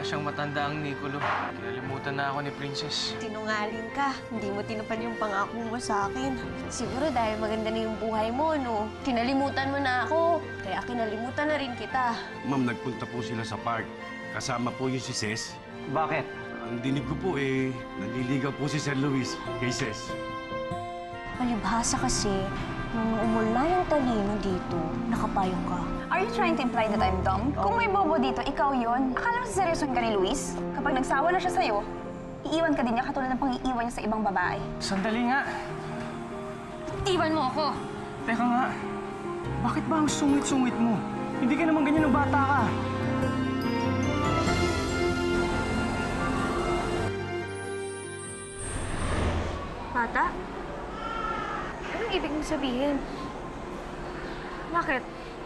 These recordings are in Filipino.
siyang matanda ang Nicolo. Kinalimutan na ako ni Princess. Sinungaling ka. Hindi mo tinupad yung pangako mo sa akin. Siguro dahil maganda na yung buhay mo, no? Kinalimutan mo na ako. Kaya kinalimutan na rin kita. Ma'am, nagpunta po sila sa park. Kasama po yung si Ces. Bakit? Ang dinig ko po nanliligaw po si Sir Luis kay Ces. Palibhasa kasi, nung umula yung talino dito, nakapayong ka. Are you trying to imply that I'm dumb? Kung may bobo dito, ikaw yon. Akala mo seryosohin ka ni Luis? Kapag nagsawa na siya sa'yo, iiwan ka din niya katulad ng pang-iiwan niya sa ibang babae. Sandali nga. Iwan mo ako! Teka nga. Bakit ba ang sungit-sungit mo? Hindi ka naman ganyan ng bata ka. Bata? Anong ibig mong sabihin? Bakit?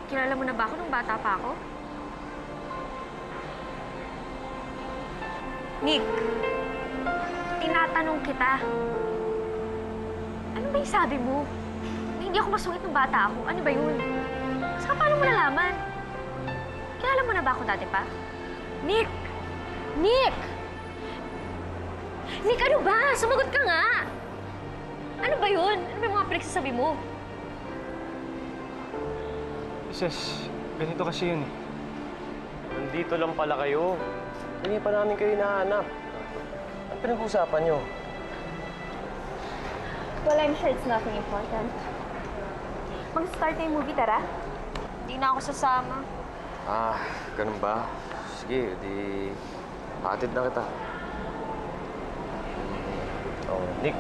Kilala mo na ba ako nung bata pa ako? Nick, tinatanong kita. Ano ba yung sabi mo? Na hindi ako masungit nung bata ako. Ano ba yun? Saka paano mo nalaman? Kilala mo na ba ako dati pa? Nick! Nick! Nick, ano ba? Sumagot ka nga! Ano ba yun? Ano ba yung mga pinagsasabi mo? Ses, ganito kasi yun eh. Nandito lang pala kayo. Hindi pa namin kayo nahanap. Ano pinag-uusapan nyo? Well, I'm sure it's nothing important. Mag-start na yung movie, tara? Hindi na ako sasama. Ganun ba? Sige, di... Hatid na kita. Oh, Nick,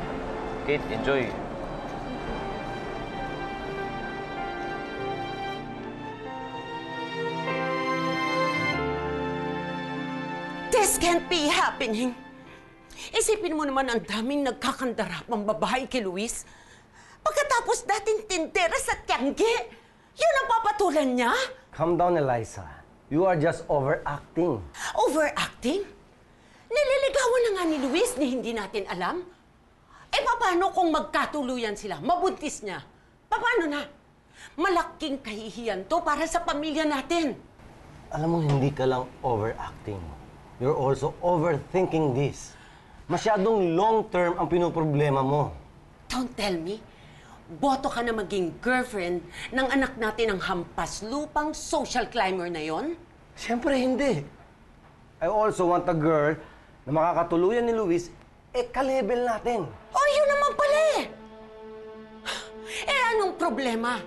Kate, enjoy. This can't be happening. Isipin mo naman ang daming nagkakandarapang babae kay Luis. Pagkatapos dating tindera sa tiyangge, yun ang papatulan niya? Calm down, Eliza. You are just overacting. Overacting? Nililigawan na nga ni Luis ni hindi natin alam. Eh, paano kung magkatuluyan sila? Mabuntis niya. Paano na? Malaking kahihiyan to para sa pamilya natin. Alam mo, hindi ka lang overacting. You're also overthinking this. Masyadong long-term ang pinoproblema mo. Don't tell me. Boto ka na maging girlfriend ng anak natin ang hampas lupang social climber na yon? Siyempre, hindi. I also want a girl na makakatuluyan ni Luis, ka-level natin. Oh, yun naman pala eh! Eh, anong problema?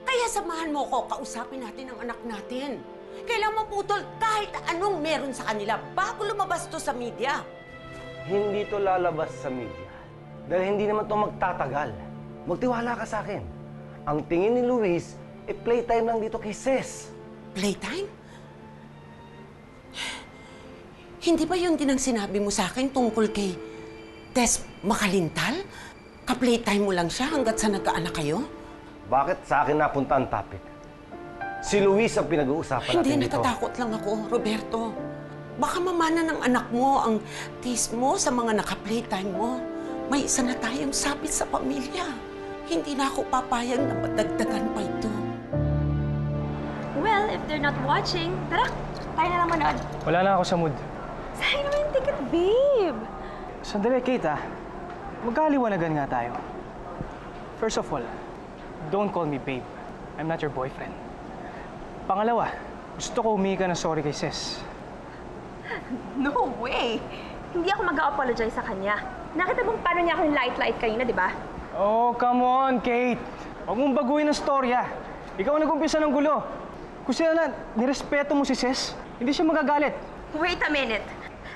Kaya samahan mo ko, kausapin natin ang anak natin. Kailangan maputol kahit anong meron sa kanila bago lumabas to sa media. Hindi to lalabas sa media. Dahil hindi naman to magtatagal. Magtiwala ka sa akin. Ang tingin ni Luis, playtime lang dito kay Ces. Playtime? Hindi ba yun din ang sinabi mo sa akin tungkol kay Tess Makalintal? Ka-playtime mo lang siya hanggat sa nagkaanak kayo? Bakit sa akin napunta ang topic? Si Luis ang pinag-uusapan natin Hindi, dito. natatakot lang ako, Roberto. Baka mamana ng anak mo ang taste mo sa mga naka-playtime mo. May isa na tayong sabit sa pamilya. Hindi na ako papayag na madagdagan pa ito. Well, if they're not watching, tara, tayo na lang manood. Wala na ako sa mood. Sayang naman yung ticket, babe. Sandali, Kate ah. Magkaliwanagan nga tayo. First of all, don't call me babe. I'm not your boyfriend. Pangalawa, gusto ko humingi ka ng sorry kay Ces. No way! Hindi ako mag-a-apologize sa kanya. Nakita mong paano niya akong light-light kanina, di ba? Oh, come on, Kate. Huwag mong baguhin ang storya. Ikaw ang nag-umpisa ng gulo. Kung sila na, nirespeto mo si Ces, hindi siya magagalit. Wait a minute.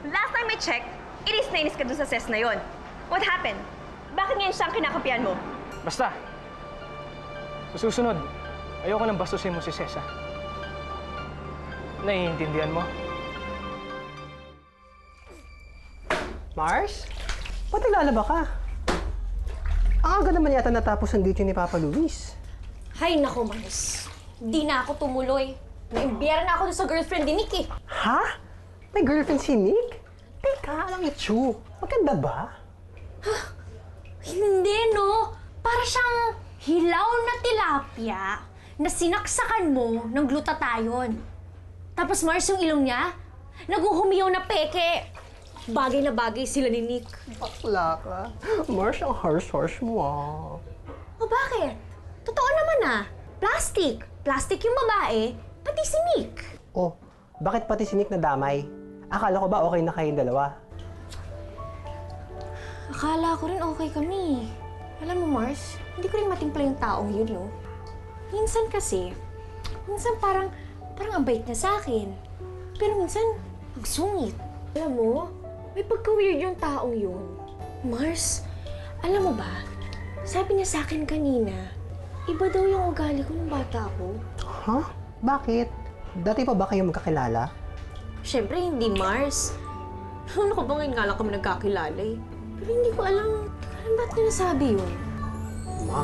Last time I checked, inis na inis ka dun sa ses na yon. What happened? Bakit ngayon siya ang kinakampihan mo? Basta, sa susunod, ayoko nang bastusin mo si Ces, ha? Naiintindihan mo? Mars? Ba't naglalaba ka? Ang aga naman yata natapos ang duty ni Papa Luis. Hay nako, Mars. Di na ako tumuloy. Naimbiyera na ako dun sa girlfriend ni Nick eh. Ha? May girlfriend si Nick? Teka, alam itsyo. Maganda ba? Hindi, no? Para siyang hilaw na tilapia na sinaksakan mo ng glutathione. Tapos, Mars, yung ilong niya, Naguhumiyaw na peke. Bagay na bagay sila ni Nick. Bakla ka. Mars, ang horse mo ah. O bakit? Totoo naman ah. Plastic. Plastic yung babae, pati si Nick. Oh, bakit pati si Nick nadamay? Akala ko ba okay na kayong dalawa? Akala ko rin okay kami. Alam mo, Mars, hindi ko rin matimpla yung taong yun, no? Minsan parang ang bait niya sa akin. Pero minsan, ang sungit. Alam mo, may pagka-weird yung taong yun. Mars, alam mo ba, sabi niya sa akin kanina, iba daw yung ugali ko nung bata ko. Huh? Bakit? Dati pa ba kayo magkakilala? Siyempre, hindi, Mars. Ano ka ba ngayon nga lang kami nagkakilala eh? Pero hindi ko alam ba't niya nasabi yun. Ma.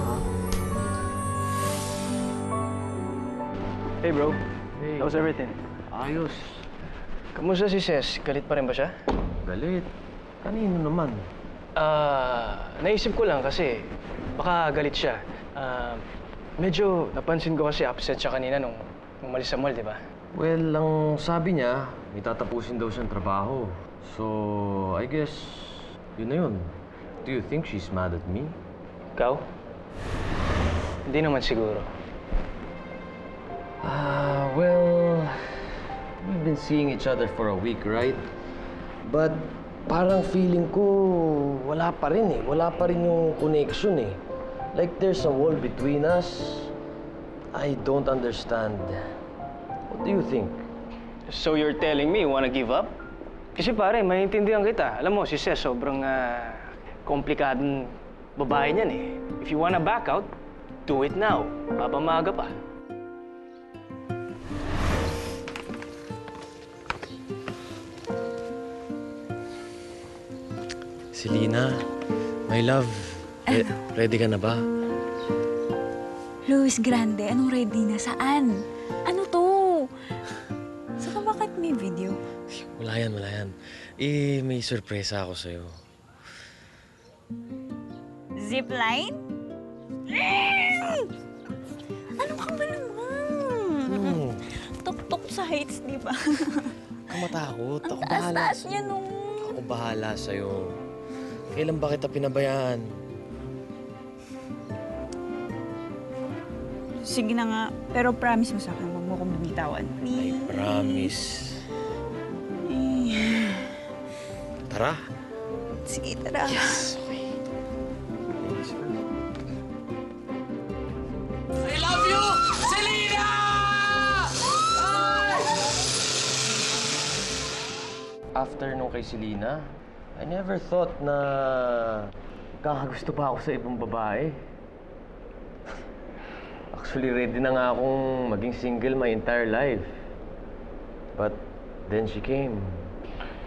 Hey bro, Hey. how's everything? Ayos. Kamusta si Ces? Galit pa rin ba siya? Galit. Kanino naman? Naisip ko lang kasi baka galit siya. Medyo napansin ko kasi upset siya kanina nung umalis sa mall, di ba? Well, ang sabi niya, may tatapusin daw siyang trabaho. So, I guess, yun na yun. Do you think she's mad at me? Ikaw? Hindi naman siguro. Well, we've been seeing each other for a week, right? But parang feeling ko wala pa rin eh. Wala pa rin yung connection eh. Like there's a wall between us. I don't understand. What do you think? So you're telling me you wanna give up? Kasi pare, maintindihan kita. Alam mo, si Ces sobrang komplikadong babae niyan eh. If you wanna back out, do it now. Papamaga pa. Selena, my love, ready ka na ba? Luis Grande, anong ready na? Saan? Ano to? Saka bakit may video? Wala yan. May sorpresa ako sa'yo. Zipline? Ano ka ba naman? Tok-tok sa heights, di ba? Huwag matakot. Ang taas-taas niya nung... Ako bahala sa'yo. Kailan ba kita pinabayaan? Sige na nga, pero promise mo sa akin, huwag mo akong bibitawan. I promise. Tara. Sige, tara. Yes, okay. I love you, Selena! After nung kay Selena, I never thought na kakagusto pa ako sa ibang babae. Actually, ready na nga akong maging single my entire life. But then she came.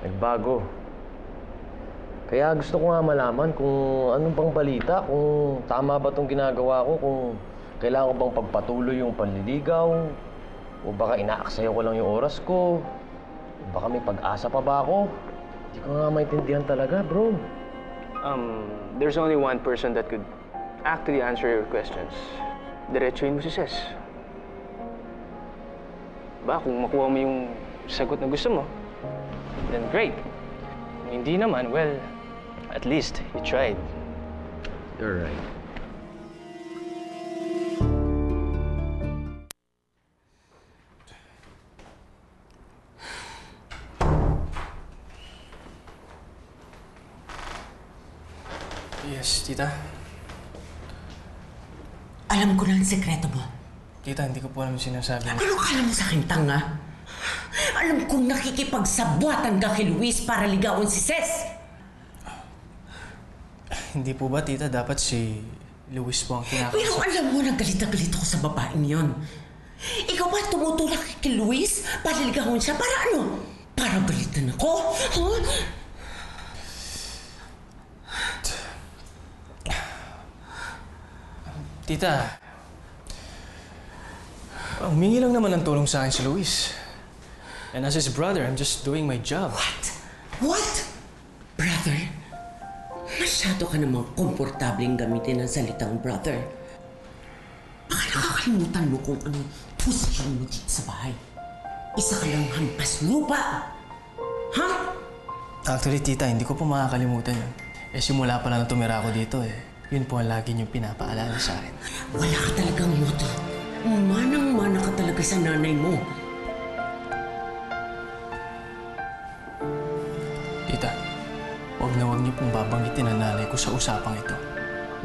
Nagbago. Kaya gusto ko nga malaman kung anong bang balita, kung tama ba itong ginagawa ko, kung kailangan ko bang pagpatuloy yung panliligaw, o baka inaaksayo ko lang yung oras ko, o baka may pag-asa pa ba ako. Hindi ko nga maintindihan talaga, bro. There's only one person that could actually answer your questions. Diretsuhin mo si Ces. Ba, kung makuha mo yung sagot na gusto mo, then great. Kung hindi naman, well, at least you tried. You're right. Yes, tita. Alam ko na ang sekreto mo. Tita, hindi ko po alam yung sinasabi mo. Ano kala mo sa akin, tanga? Alam kong nakikipagsabwatan ka kay Luis para ligawan si Ces. Hindi po ba, tita, dapat si Luis po ang kinakausap? Pero alam mo na galit ako sa babaeng yon. Ikaw ba tumutulak kay Luis para ligawan siya? Para ano? Para galitan ako? Huh? Tita, humingi lang naman ng tulong sa akin si Luis. And as his brother, I'm just doing my job. What? Brother? Masyado ka namang komportableng gamitin ang salitang brother. Baka nakakalimutan mo kung anong posisyon mo dito sa bahay. Isa ka lang hampas lupa. Actually, tita, hindi ko po makakalimutan yun. Eh, simula pa lang na tumira ako dito eh. Yun po ang lagi niyong pinapaalala sa akin. Wala ka talagang moto. Manang-mana ka talaga sa nanay mo. Tita, huwag niyo pong babanggitin ang nanay ko sa usapang ito.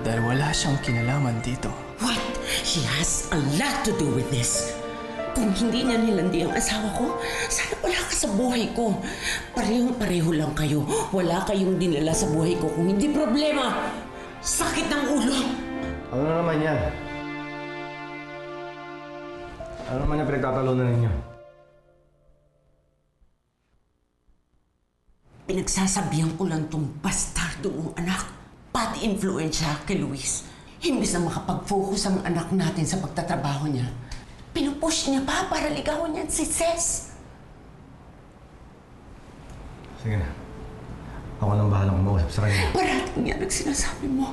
Dahil wala siyang kinalaman dito. What? She has a lot to do with this. Kung hindi niya nilandi ang asawa ko, sana wala ka sa buhay ko. Parehong-pareho lang kayo. Wala kayong dinala sa buhay ko kung hindi problema. Sakit ng ulo. Ano na naman yan? Ano naman yung pinagtatalunan ninyo? Pinagsasabihan ko lang tong bastardo mong anak. Pati influensya kay Luis. Imbis na makapag-focus ang anak natin sa pagtatrabaho niya, pinupush niya pa para ligawan niya si Ces. Sige na. Ako nang bahalang kumausap sa kanya. Parating yan ang sinasabi mo.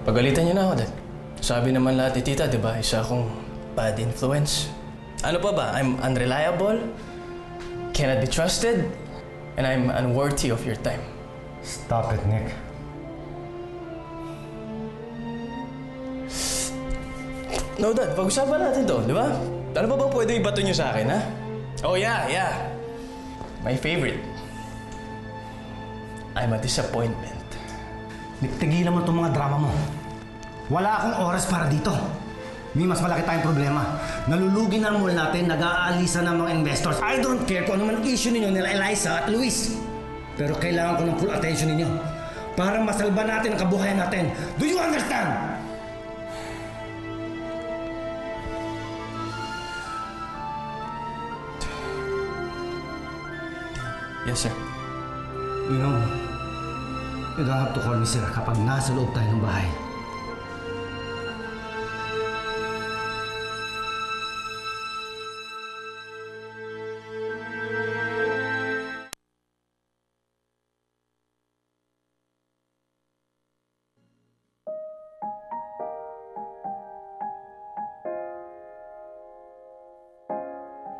Pagalitan niyo na ako, Dad. Sabi naman lahat ni Tita, di ba? Isa akong bad influence. Ano pa ba? I'm unreliable, cannot be trusted, and I'm unworthy of your time. Stop it, Nick. No, Dad. Pag-usapan natin to, di ba? Ano pa bang pwede ibato niyo sa akin, ha? Oh, yeah. My favorite. I'm a disappointment. Nick, tigilan mo itong mga drama mo. Wala akong oras para dito. May mas malaki tayong problema. Nalulugi na ang mall natin, nag-aalisa ng mga investors. I don't care kung ano man issue ninyo nila Eliza at Luis. Pero kailangan ko ng full attention ninyo para masalba natin ang kabuhayan natin. Do you understand? Yes, sir. You know, you don't have to call me sir kapag nasa loob tayo ng bahay.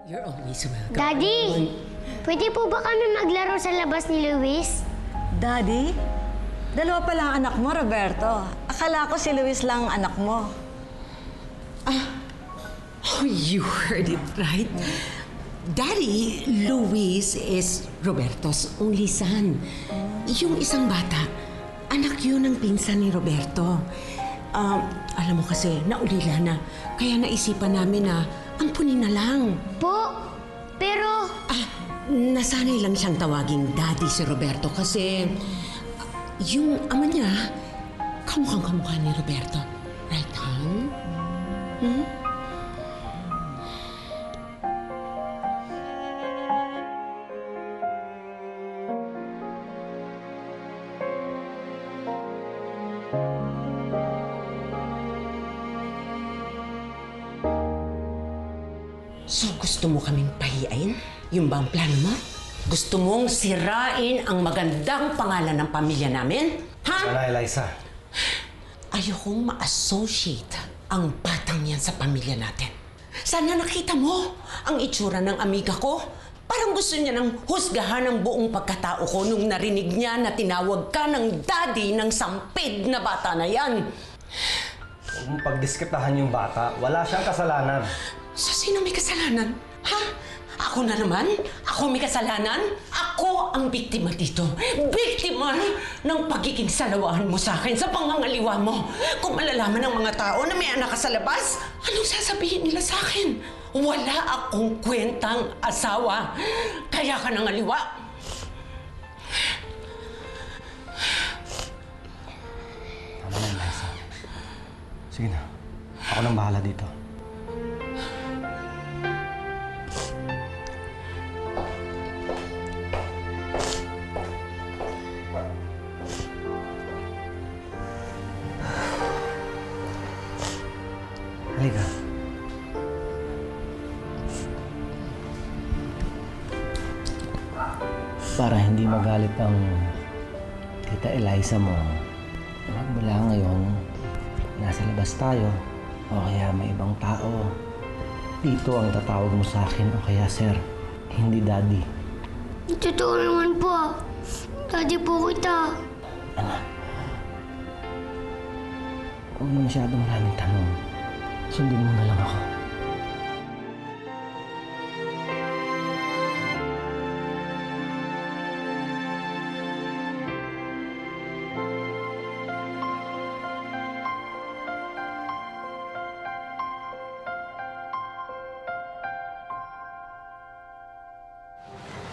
You're always welcome. Daddy! Pwede po ba kami maglaro sa labas ni Luis? Daddy? Dalawa pa lang anak mo, Roberto. Akala ko si Luis lang ang anak mo. Oh, you heard it right. Daddy, Luis is Roberto's only son. Yung isang bata, anak yun ng pinsan ni Roberto. Alam mo kasi, naulila na. Kaya naisipan namin na ampunin na lang. Po, pero... Nasanay lang siyang tawaging daddy si Roberto kasi yung ama niya, kamukhang-kamukha ni Roberto. Right, hon? So gusto mo kaming pahiyain? Yung ba ang plano mo? Gusto mong sirain ang magandang pangalan ng pamilya namin? Ha? Wala, Eliza. Ayokong ma-associate ang batang yan sa pamilya natin. Sana nakita mo ang itsura ng amiga ko. Parang gusto niya nang husgahan ang buong pagkatao ko nung narinig niya na tinawag ka ng daddy ng sampid na bata na yan. Huwag mong pagdiskitahan yung bata. Wala siyang kasalanan. So, sino may kasalanan? Ha? Ako na naman? Ako may kasalanan? Ako ang biktima dito. Biktima ng pagiging salawahan mo sa akin, sa pangangaliwa mo. Kung malalaman ng mga tao na may anak ka sa labas, anong sasabihin nila sa akin? Wala akong kwentang asawa. Kaya ka nangaliwa. Tama na, Eliza. Sige na. Ako nang bahala dito. Halika. Para hindi magalit ang Tita Eliza mo, wala ngayon, nasa labas tayo, o kaya may ibang tao. Dito ang tatawag mo sa akin, o kaya sir, hindi daddy. Totoo naman po. Daddy po kita. Anak, huwag mo masyadong maraming tanong. Sundin mo na lang ako.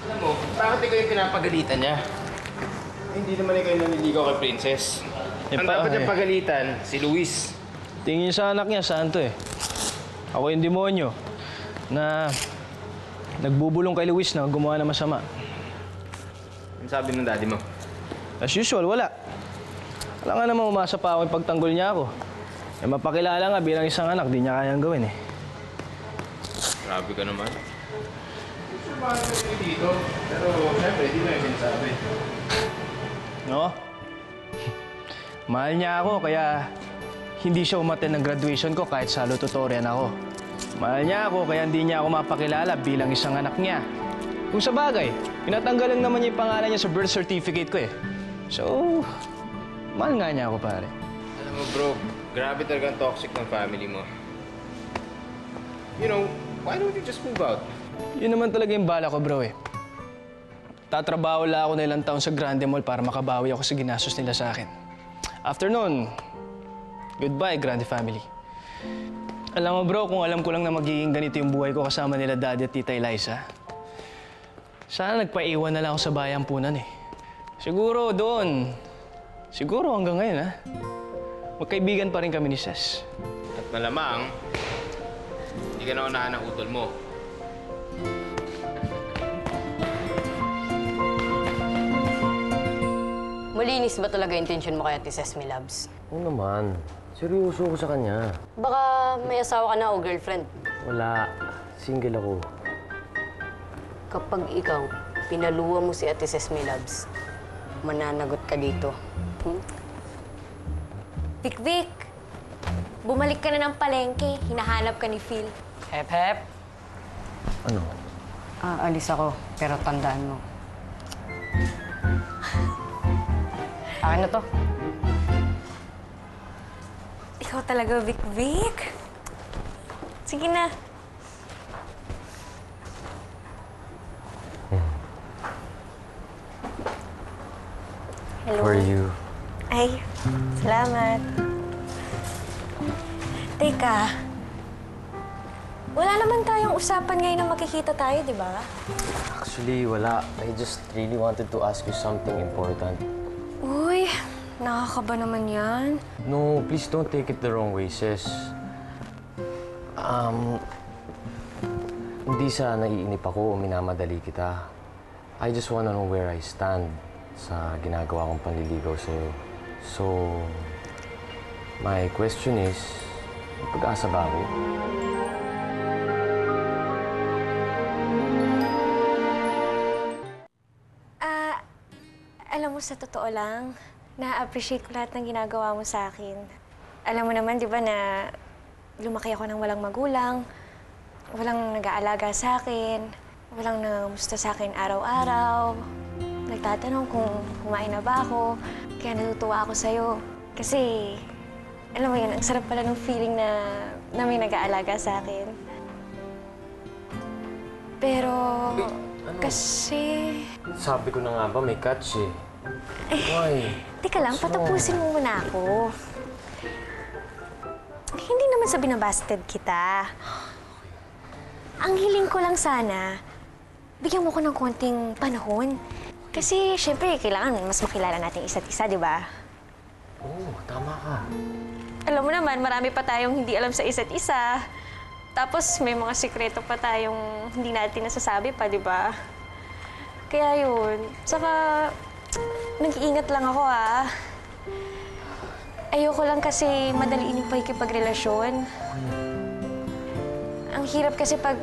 Alam mo, bakit ikaw yung pinapagalitan niya? Hindi naman ikaw yung naniligaw kay Princess. Ang dapat niyang pagalitan, si Luis. Tingin sa anak niya, santo eh. Ako yung demonyo na nagbubulong kay Luis na gumawa ng masama. Ano sabi ng daddy mo? As usual, wala. Wala nga naman umasa pa ako yung pagtanggol niya ako. Eh, mapakilala nga bilang isang anak, di niya kayang gawin eh. Grabe ka naman. Gusto ba kayo dito? Pero syempre, di mo yung sinasabi. No? Mahal niya ako, kaya hindi siya umattend ng graduation ko kahit salutatorian ako. Mahal niya ako, kaya hindi niya ako mapakilala bilang isang anak niya. Kung sa bagay, pinatanggal lang naman niya yung pangalan niya sa birth certificate ko eh. So, mahal nga niya ako, pare. Alam mo bro, grabe talagang toxic ng family mo. You know, why don't you just move out? Yun naman talaga yung bala ko, bro eh. Tatrabaho lang ako na ilang taon sa Grande Mall para makabawi ako sa ginastos nila sa akin. After nun, goodbye, Grande family. Alam mo bro, kung alam ko lang na magiging ganito yung buhay ko kasama nila Daddy at Tita Eliza, sana nagpaiwan na lang ako sa bayampunan eh. Siguro doon, siguro hanggang ngayon ha, magkaibigan pa rin kami ni Ses. At malamang, hindi ka na unahan ng utol mo. Malinis ba talaga intensyon mo kay Ate Sesame Labs? Oo naman. Seryoso ko sa kanya. Baka may asawa ka na o girlfriend. Wala. Single ako. Kapag ikaw, pinaluwa mo si Ate Sesame Labs, mananagot ka dito. Vic, bumalik ka na ng palengke. Hinahanap ka ni Phil. Hep, hep. Ano? Aalis ako, pero tandaan mo. Akin na to. Ikaw talaga, Vic. Sige na. Hello. For you. Ay, salamat. Teka, wala naman tayong usapan ngayon na makikita tayo, di ba? Actually, wala. I just really wanted to ask you something important. Uy, nakakaba naman yan. No, please don't take it the wrong way, sis. Hindi sa naiinip ako o minamadali kita. I just wanna know where I stand sa ginagawa kong panliligaw sa'yo. So, my question is, may pag-asa ba ako? Alam mo, sa totoo lang, na-appreciate ko lahat ng ginagawa mo sa akin. Alam mo naman, di ba, na lumaki ako ng walang magulang, walang nag-aalaga sa akin, walang nangamusta sa akin araw-araw. Nagtatanong kung kumain na ba ako, kaya natutuwa ako sa'yo. Kasi, alam mo yun, ang sarap pala ng feeling na may nag-aalaga sa akin. Pero, Ano? kasi... Sabi ko na nga ba, may catch eh. Why? Teka lang, patapusin mo muna ako. Hindi naman sa binabasted kita. Ang hiling ko lang sana, bigyan mo ko ng konting panahon. Kasi, syempre, kailangan mas makilala natin isa't isa, di ba? Oo, tama ka. Alam mo naman, marami pa tayong hindi alam sa isa't isa. Tapos, may mga sikreto pa tayong hindi natin nasasabi pa, di ba? Kaya yun. Saka, nag-iingat lang ako, ah. Ayoko lang kasi madaliin yung pakikipagrelasyon. Ang hirap kasi pag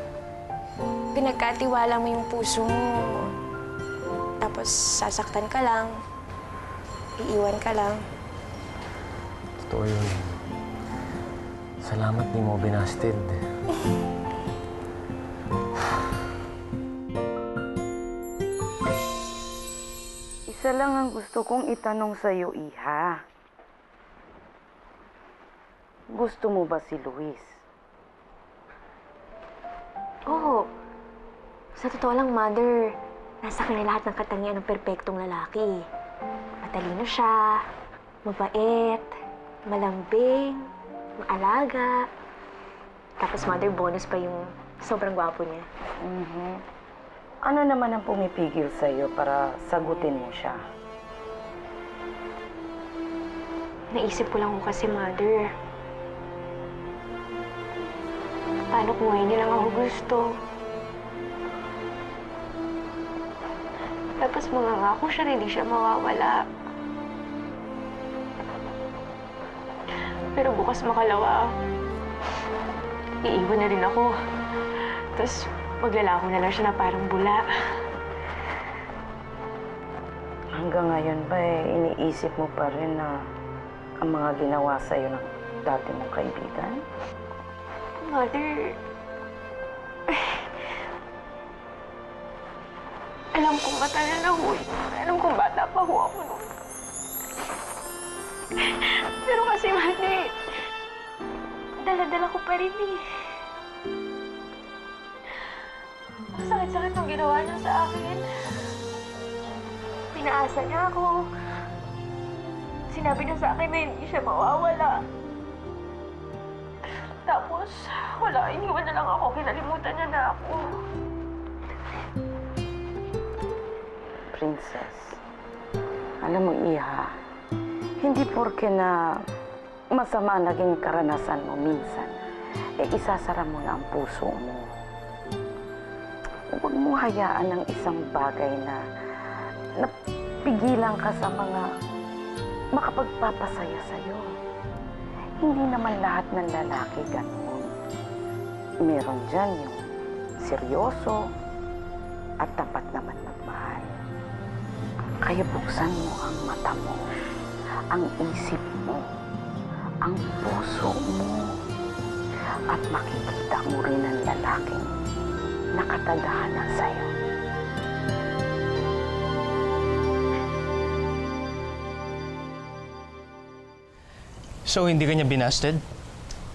pinagkatiwala mo yung puso mo, tapos sasaktan ka lang. iiwan ka lang. Totoo yun. Salamat di mo binasted. Isa lang ang gusto kong itanong sa'yo, Iha. Gusto mo ba si Luis? Oo. Sa totoo lang, Mother, nasa kanya lahat ng katangian ng perpektong lalaki. Matalino siya, mabait, malambing, maalaga. Tapos, Mother, bonus pa yung sobrang gwapo niya. Ano naman ang pumipigil sa'yo para sagutin mo siya? Naisip ko lang ko kasi, Mother. Paano kung ngayon niya lang ako gusto? Tapos mangangako siya na hindi siya mawawala. Pero bukas makalawa, iiwan na rin ako. Tapos maglalako na lang siya na parang bula. Hanggang ngayon ba iniisip mo pa rin na ang mga ginawa sa'yo ng dati mong kaibigan? Mother, alam kong matagal na ho. Alam kong bata pa ho ako noon. Pero kasi, Mother, dala-dala ko pa rin eh. Ang sakit-sakit ang ginawa niya sa akin. Pinaasa niya ako. Sinabi niya sa akin na hindi siya mawawala. Tapos, wala, iniwan na lang ako. Kinalimutan niya na ako. Princess, alam mo, Iha, hindi porke na masama naging karanasan mo minsan, isasara mo na ang puso mo. Huwag mo hayaan ng isang bagay na napigilan ka sa mga makapagpapasaya sa'yo. Hindi naman lahat ng lalaki ganun. Meron dyan yung seryoso at tapat naman magmahal. Kaya buksan mo ang mata mo, ang isip mo, ang puso mo, at makikita mo rin ang lalaking nakatadhana sa'yo. So, hindi ka niya binasted?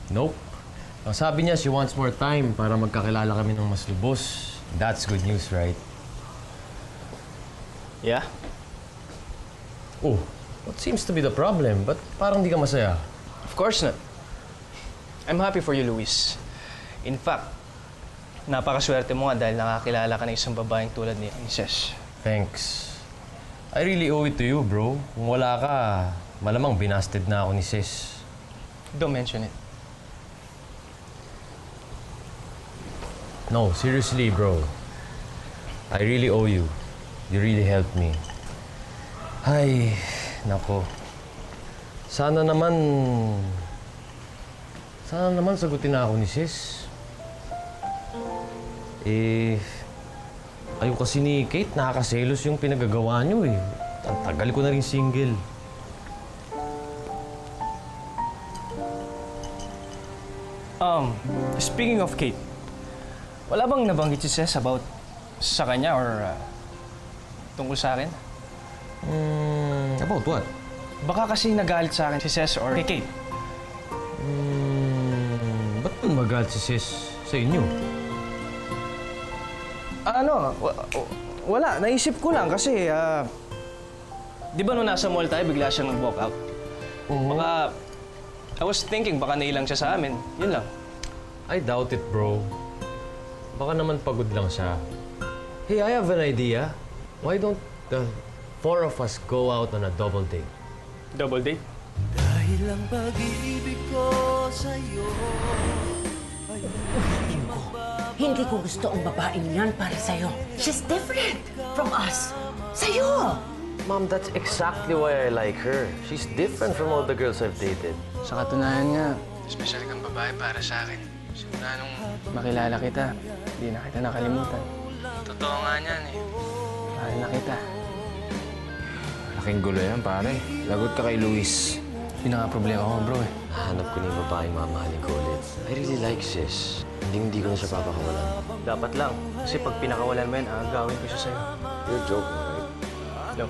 Nope. Ang sabi niya, she wants more time para magkakilala kami ng mas lubos. That's good news, right? Yeah? Oh, what seems to be the problem? Ba't parang di ka masaya? Of course not. I'm happy for you, Luis. In fact, napakaswerte mo nga dahil nakakilala ka ng isang babaeng tulad ni Princess. Thanks. I really owe it to you, bro. Kung wala ka, malamang binasted na ako ni sis. Don't mention it. No, seriously, bro. I really owe you. You really helped me. Ay, nako. Sana naman sagutin na ako ni sis. Ayaw kasi ni Kate, nakakaselos yung pinagagawa niyo eh. Ang tagal ko na rin single. Speaking of Kate, wala bang nabanggit si Ces about sa kanya or tungkol sa akin? About what? Baka kasi nagalit sa akin si Ces or kay Kate. Ba't magalit si sis sa inyo? Wala. Naisip ko lang kasi, di ba nung nasa mall tayo, bigla siyang nag-walk out? Baka, I was thinking, baka nailang siya sa amin. Yun lang. I doubt it, bro. Baka naman pagod lang siya. Hey, I have an idea. Why don't the four of us go out on a double date? Double date? Dahil ang pag-ibig ko sa'yo ay Hindi ko gusto ang babaeng yan para sa'yo. She's different from us. Sa'yo! Mom, that's exactly why I like her. She's different from all the girls I've dated. Sa katunayan nga, special kang babae para sa akin. Simula nung makilala kita, hindi na kita nakalimutan. Totoo nga niyan eh. Mahal na kita. Malaki Malaking gulo yan, pare. Lagot ka kay Luis. Yun na nga problema ko, bro eh. Hanap ko na yung babaeng mamahalin ko ulit. I really like sis. Hindi ko na siya papakawalan. Dapat lang. Kasi pag pinakawalan mo yan, agawin ko siya sa'yo. You're joking, right? No.